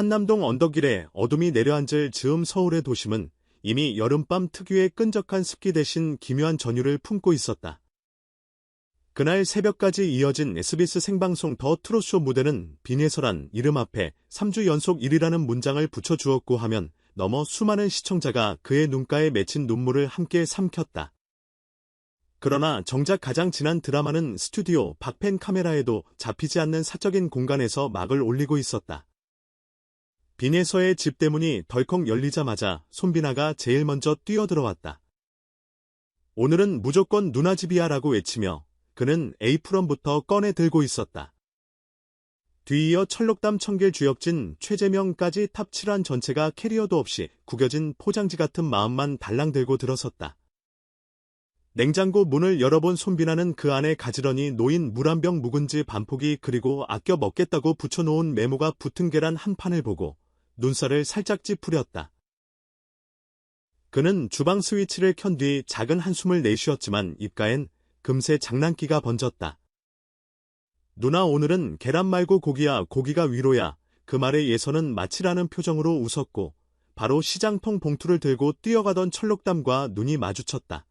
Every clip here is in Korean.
한남동 언덕일에 어둠이 내려앉을 즈음 서울의 도심은 이미 여름밤 특유의 끈적한 습기 대신 기묘한 전율을 품고 있었다. 그날 새벽까지 이어진 SBS 생방송 더 트롯쇼 무대는 빈예설한 이름 앞에 3주 연속 1위라는 문장을 붙여주었고 하면 넘어 수많은 시청자가 그의 눈가에 맺힌 눈물을 함께 삼켰다. 그러나 정작 가장 진한 드라마는 스튜디오 박펜 카메라에도 잡히지 않는 사적인 공간에서 막을 올리고 있었다. 빈예서의 집 대문이 덜컥 열리자마자 손비나가 제일 먼저 뛰어들어왔다. 오늘은 무조건 누나 집이야 라고 외치며 그는 에이프런부터 꺼내 들고 있었다. 뒤이어 철록담 청길 주역진 최재명까지 탑 7안 전체가 캐리어도 없이 구겨진 포장지 같은 마음만 달랑 들고 들어섰다. 냉장고 문을 열어본 손비나는 그 안에 가지런히 놓인 물 한 병 묵은지 반포기 그리고 아껴 먹겠다고 붙여놓은 메모가 붙은 계란 한 판을 보고 눈살을 살짝 찌푸렸다. 그는 주방 스위치를 켠 뒤 작은 한숨을 내쉬었지만 입가엔 금세 장난기가 번졌다. 누나 오늘은 계란 말고 고기야 고기가 위로야. 그 말에 예서는 마치라는 표정으로 웃었고 바로 시장통 봉투를 들고 뛰어가던 철록담과 눈이 마주쳤다.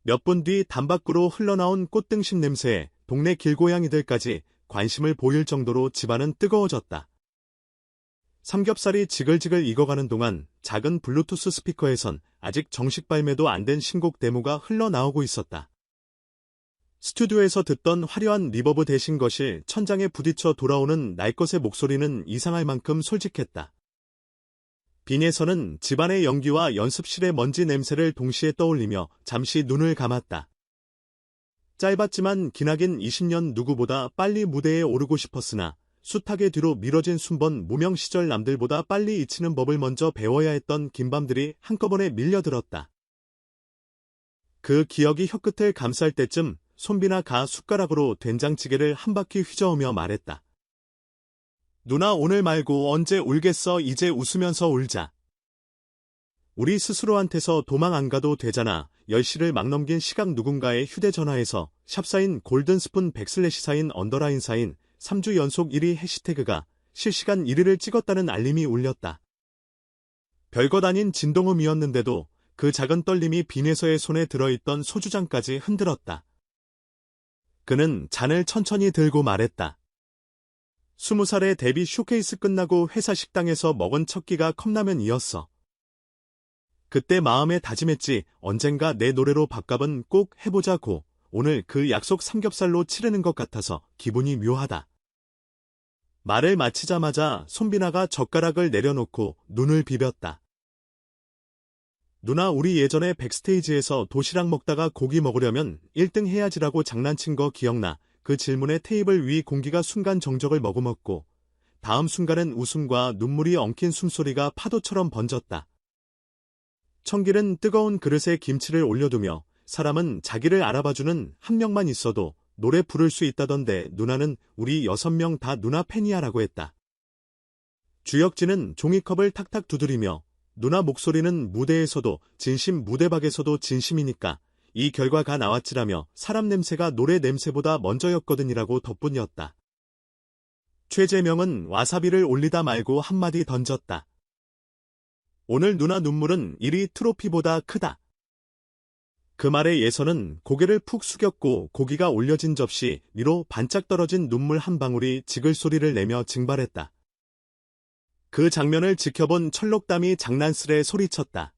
몇 분 뒤 담 밖으로 흘러나온 꽃등심 냄새에 동네 길고양이들까지 관심을 보일 정도로 집안은 뜨거워졌다. 삼겹살이 지글지글 익어가는 동안 작은 블루투스 스피커에선 아직 정식 발매도 안 된 신곡 데모가 흘러나오고 있었다. 스튜디오에서 듣던 화려한 리버브 대신 거실 천장에 부딪혀 돌아오는 날 것의 목소리는 이상할 만큼 솔직했다. 빈예서는 집안의 연기와 연습실의 먼지 냄새를 동시에 떠올리며 잠시 눈을 감았다. 짧았지만 기나긴 20년 누구보다 빨리 무대에 오르고 싶었으나 숱하게 뒤로 미뤄진 순번 무명 시절 남들보다 빨리 잊히는 법을 먼저 배워야 했던 긴 밤들이 한꺼번에 밀려들었다. 그 기억이 혀끝을 감쌀 때쯤 손비나가 숟가락으로 된장찌개를 한 바퀴 휘저으며 말했다. 누나 오늘 말고 언제 울겠어. 이제 웃으면서 울자. 우리 스스로한테서 도망 안 가도 되잖아. 10시를 막 넘긴 시각 누군가의 휴대전화에서 샵사인 골든스푼 백슬래시 사인 언더라인 사인 3주 연속 1위 해시태그가 실시간 1위를 찍었다는 알림이 울렸다. 별것 아닌 진동음이었는데도 그 작은 떨림이 빈예서의 손에 들어있던 소주잔까지 흔들었다. 그는 잔을 천천히 들고 말했다. 20살에 데뷔 쇼케이스 끝나고 회사 식당에서 먹은 첫 끼가 컵라면이었어. 그때 마음에 다짐했지. 언젠가 내 노래로 밥값은 꼭 해보자고. 오늘 그 약속 삼겹살로 치르는 것 같아서 기분이 묘하다. 말을 마치자마자 손비나가 젓가락을 내려놓고 눈을 비볐다. 누나 우리 예전에 백스테이지에서 도시락 먹다가 고기 먹으려면 1등 해야지라고 장난친 거 기억나? 그 질문에 테이블 위 공기가 순간 정적을 머금었고 다음 순간엔 웃음과 눈물이 엉킨 숨소리가 파도처럼 번졌다. 청길은 뜨거운 그릇에 김치를 올려두며 사람은 자기를 알아봐주는 한 명만 있어도 노래 부를 수 있다던데 누나는 우리 6명 다 누나 팬이야 라고 했다. 주역진은 종이컵을 탁탁 두드리며 누나 목소리는 무대에서도 진심 무대박에서도 진심이니까 이 결과가 나왔지라며 사람 냄새가 노래 냄새보다 먼저였거든이라고 덧붙였다. 최재명은 와사비를 올리다 말고 한마디 던졌다. 오늘 누나 눈물은 1위 트로피보다 크다. 그 말에 예서는 고개를 푹 숙였고 고기가 올려진 접시 위로 반짝 떨어진 눈물 한 방울이 지글 소리를 내며 증발했다. 그 장면을 지켜본 철록담이 장난스레 소리쳤다.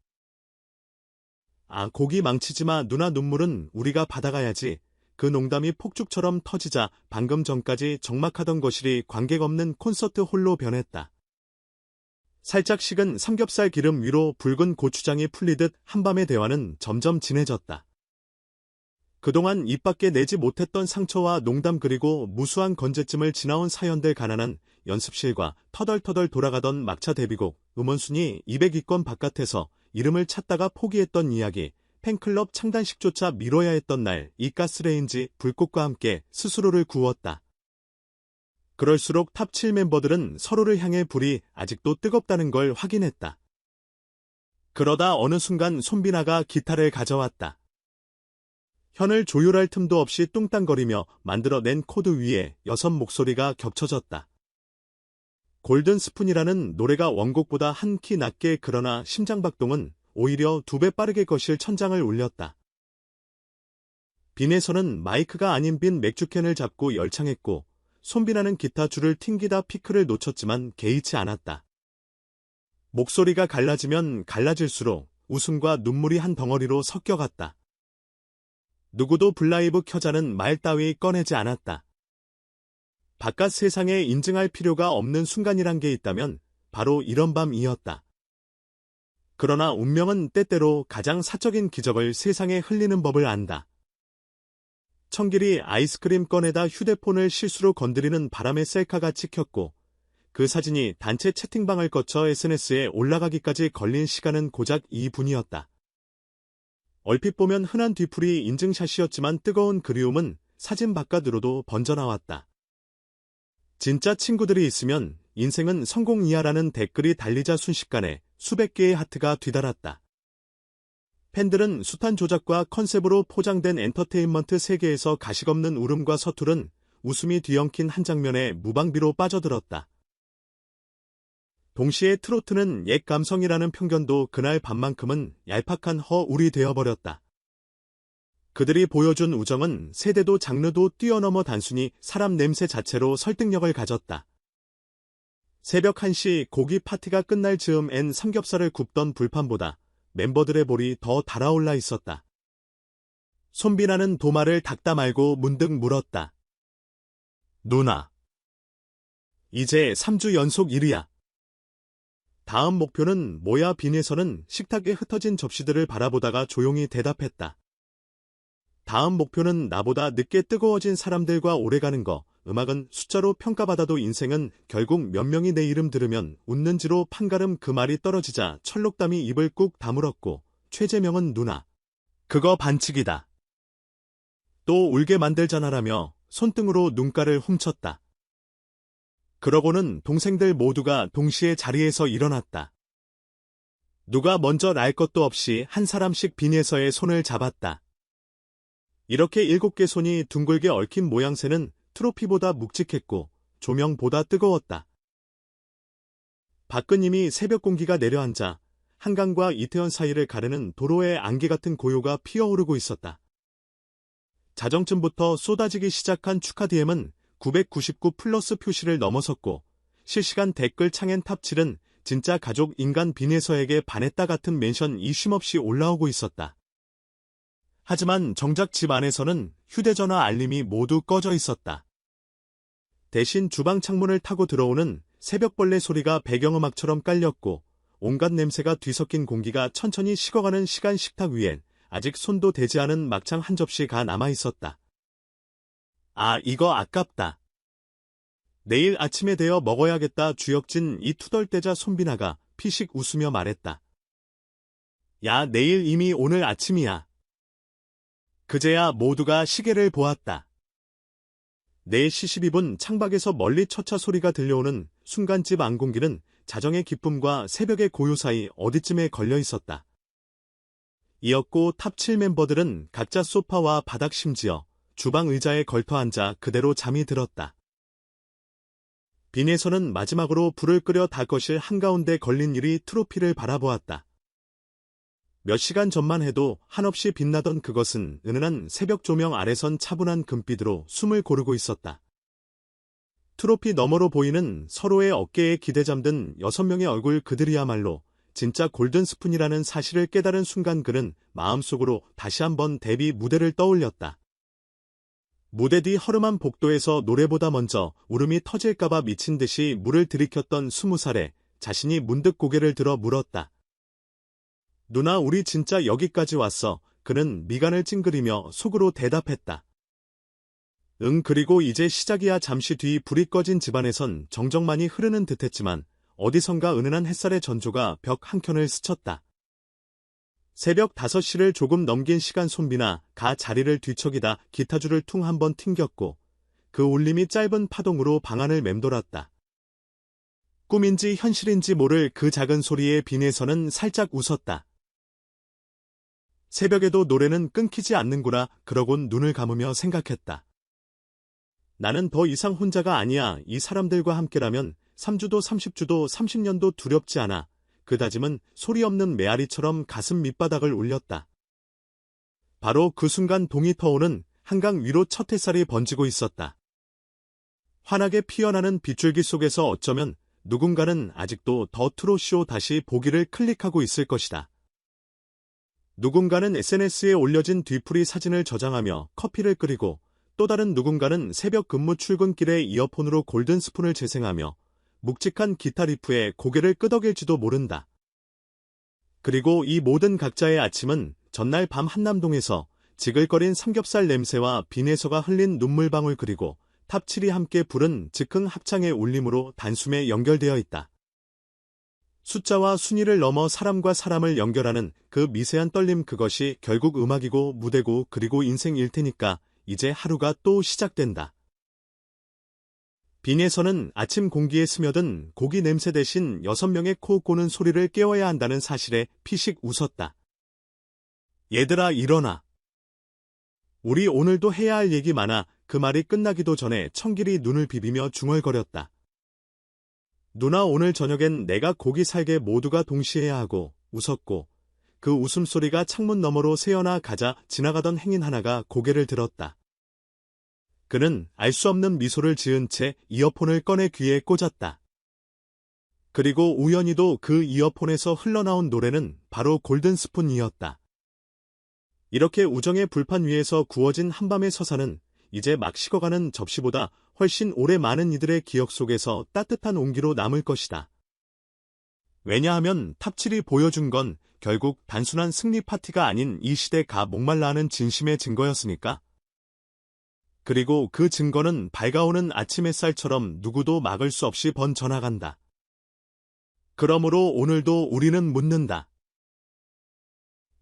아, 고기 망치지마. 누나 눈물은 우리가 받아가야지. 그 농담이 폭죽처럼 터지자 방금 전까지 적막하던 거실이 관객 없는 콘서트 홀로 변했다. 살짝 식은 삼겹살 기름 위로 붉은 고추장이 풀리듯 한밤의 대화는 점점 진해졌다. 그동안 입 밖에 내지 못했던 상처와 농담 그리고 무수한 건재쯤을 지나온 사연들 가난한 연습실과 터덜터덜 돌아가던 막차 데뷔곡 음원순위 200위권 바깥에서 이름을 찾다가 포기했던 이야기, 팬클럽 창단식조차 미뤄야 했던 날, 이 가스레인지 불꽃과 함께 스스로를 구웠다. 그럴수록 탑 7 멤버들은 서로를 향해 불이 아직도 뜨겁다는 걸 확인했다. 그러다 어느 순간 손비나가 기타를 가져왔다. 현을 조율할 틈도 없이 뚱땅거리며 만들어낸 코드 위에 여섯 목소리가 겹쳐졌다. 골든 스푼이라는 노래가 원곡보다 한 키 낮게 그러나 심장박동은 오히려 2배 빠르게 거실 천장을 울렸다. 빈에서는 마이크가 아닌 빈 맥주캔을 잡고 열창했고 손빈아는 기타 줄을 튕기다 피크를 놓쳤지만 개의치 않았다. 목소리가 갈라지면 갈라질수록 웃음과 눈물이 한 덩어리로 섞여갔다. 누구도 블라이브 켜자는 말 따위 꺼내지 않았다. 바깥 세상에 인증할 필요가 없는 순간이란 게 있다면 바로 이런 밤이었다. 그러나 운명은 때때로 가장 사적인 기적을 세상에 흘리는 법을 안다. 청길이 아이스크림 꺼내다 휴대폰을 실수로 건드리는 바람에 셀카가 찍혔고 그 사진이 단체 채팅방을 거쳐 SNS에 올라가기까지 걸린 시간은 고작 2분이었다. 얼핏 보면 흔한 뒤풀이 인증샷이었지만 뜨거운 그리움은 사진 바깥으로도 번져나왔다. 진짜 친구들이 있으면 인생은 성공이야라는 댓글이 달리자 순식간에 수백 개의 하트가 뒤달았다. 팬들은 숱한 조작과 컨셉으로 포장된 엔터테인먼트 세계에서 가식없는 울음과 서투른 웃음이 뒤엉킨 한 장면에 무방비로 빠져들었다. 동시에 트로트는 옛 감성이라는 편견도 그날 밤만큼은 얄팍한 허울이 되어버렸다. 그들이 보여준 우정은 세대도 장르도 뛰어넘어 단순히 사람 냄새 자체로 설득력을 가졌다. 새벽 1시 고기 파티가 끝날 즈음엔 삼겹살을 굽던 불판보다 멤버들의 볼이 더 달아올라 있었다. 손빈아는 도마를 닦다 말고 문득 물었다. 누나. 이제 3주 연속 1위야. 다음 목표는 뭐야? 빈에서는 식탁에 흩어진 접시들을 바라보다가 조용히 대답했다. 다음 목표는 나보다 늦게 뜨거워진 사람들과 오래가는 거. 음악은 숫자로 평가받아도 인생은 결국 몇 명이 내 이름 들으면 웃는지로 판가름. 그 말이 떨어지자 철록담이 입을 꾹 다물었고 최재명은 누나. 그거 반칙이다. 또 울게 만들잖아라며 손등으로 눈가를 훔쳤다. 그러고는 동생들 모두가 동시에 자리에서 일어났다. 누가 먼저 날 것도 없이 한 사람씩 빈에서의 손을 잡았다. 이렇게 7개 손이 둥글게 얽힌 모양새는 트로피보다 묵직했고 조명보다 뜨거웠다. 박근님이 새벽 공기가 내려앉아 한강과 이태원 사이를 가르는 도로에 안개 같은 고요가 피어오르고 있었다. 자정쯤부터 쏟아지기 시작한 축하 DM은 999 플러스 표시를 넘어섰고 실시간 댓글 창엔 탑7은 진짜 가족 인간 빈에서에게 반했다 같은 멘션이 쉼없이 올라오고 있었다. 하지만 정작 집 안에서는 휴대전화 알림이 모두 꺼져 있었다. 대신 주방 창문을 타고 들어오는 새벽벌레 소리가 배경음악처럼 깔렸고 온갖 냄새가 뒤섞인 공기가 천천히 식어가는 시간. 식탁 위엔 아직 손도 대지 않은 막창 한 접시가 남아있었다. 아, 이거 아깝다. 내일 아침에 데워 먹어야겠다. 주역진 이 투덜대자 손빈아가 피식 웃으며 말했다. 야, 내일 이미 오늘 아침이야. 그제야 모두가 시계를 보았다. 4시 12분 창밖에서 멀리 처차 소리가 들려오는 순간 집 안 공기는 자정의 기쁨과 새벽의 고요 사이 어디쯤에 걸려 있었다. 이었고 탑7 멤버들은 각자 소파와 바닥 심지어 주방 의자에 걸터 앉아 그대로 잠이 들었다. 빈에서는 마지막으로 불을 끄려 닭거실 한가운데 걸린 일이 트로피를 바라보았다. 몇 시간 전만 해도 한없이 빛나던 그것은 은은한 새벽 조명 아래선 차분한 금빛으로 숨을 고르고 있었다. 트로피 너머로 보이는 서로의 어깨에 기대 잠든 6명의 얼굴, 그들이야말로 진짜 골든스푼이라는 사실을 깨달은 순간 그는 마음속으로 다시 한번 데뷔 무대를 떠올렸다. 무대 뒤 허름한 복도에서 노래보다 먼저 울음이 터질까봐 미친 듯이 물을 들이켰던 20살에 자신이 문득 고개를 들어 물었다. 누나, 우리 진짜 여기까지 왔어. 그는 미간을 찡그리며 속으로 대답했다. 응, 그리고 이제 시작이야. 잠시 뒤 불이 꺼진 집안에선 정적만이 흐르는 듯했지만 어디선가 은은한 햇살의 전조가 벽 한켠을 스쳤다. 새벽 5시를 조금 넘긴 시간. 손빈아 가 자리를 뒤척이다 기타줄을 퉁 한번 튕겼고 그 울림이 짧은 파동으로 방 안을 맴돌았다. 꿈인지 현실인지 모를 그 작은 소리에 빈에서는 살짝 웃었다. 새벽에도 노래는 끊기지 않는구나. 그러곤 눈을 감으며 생각했다. 나는 더 이상 혼자가 아니야. 이 사람들과 함께라면 3주도 30주도 30년도 두렵지 않아. 그 다짐은 소리 없는 메아리처럼 가슴 밑바닥을 울렸다. 바로 그 순간 동이 터오는 한강 위로 첫 햇살이 번지고 있었다. 환하게 피어나는 빗줄기 속에서 어쩌면 누군가는 아직도 더 트롯쇼 다시 보기를 클릭하고 있을 것이다. 누군가는 SNS에 올려진 뒤풀이 사진을 저장하며 커피를 끓이고 또 다른 누군가는 새벽 근무 출근길에 이어폰으로 골든스푼을 재생하며 묵직한 기타 리프에 고개를 끄덕일지도 모른다. 그리고 이 모든 각자의 아침은 전날 밤 한남동에서 지글거린 삼겹살 냄새와 빈에서가 흘린 눈물방울 그리고 탑7이 함께 부른 즉흥 합창의 울림으로 단숨에 연결되어 있다. 숫자와 순위를 넘어 사람과 사람을 연결하는 그 미세한 떨림, 그것이 결국 음악이고 무대고 그리고 인생일 테니까 이제 하루가 또 시작된다. 빈에서는 아침 공기에 스며든 고기 냄새 대신 6명의 코 고는 소리를 깨워야 한다는 사실에 피식 웃었다. 얘들아 일어나. 우리 오늘도 해야 할 얘기 많아. 그 말이 끝나기도 전에 청길이 눈을 비비며 중얼거렸다. 누나, 오늘 저녁엔 내가 고기 살게. 모두가 동시에 하고 웃었고 그 웃음소리가 창문 너머로 새어나 가자 지나가던 행인 하나가 고개를 들었다. 그는 알 수 없는 미소를 지은 채 이어폰을 꺼내 귀에 꽂았다. 그리고 우연히도 그 이어폰에서 흘러나온 노래는 바로 골든스푼이었다. 이렇게 우정의 불판 위에서 구워진 한밤의 서사는 이제 막 식어가는 접시보다 훨씬 오래 많은 이들의 기억 속에서 따뜻한 온기로 남을 것이다. 왜냐하면 탑7이 보여준 건 결국 단순한 승리 파티가 아닌 이 시대가 목말라 하는 진심의 증거였으니까. 그리고 그 증거는 밝아오는 아침 햇살처럼 누구도 막을 수 없이 번져나간다. 그러므로 오늘도 우리는 묻는다.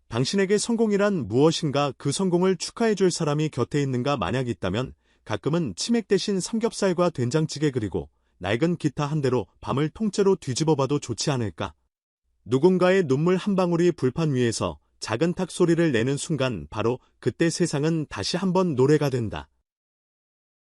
당신에게 성공이란 무엇인가? 그 성공을 축하해줄 사람이 곁에 있는가? 만약 있다면 가끔은 치맥 대신 삼겹살과 된장찌개 그리고 낡은 기타 한 대로 밤을 통째로 뒤집어봐도 좋지 않을까? 누군가의 눈물 한 방울이 불판 위에서 작은 탁 소리를 내는 순간 바로 그때 세상은 다시 한번 노래가 된다.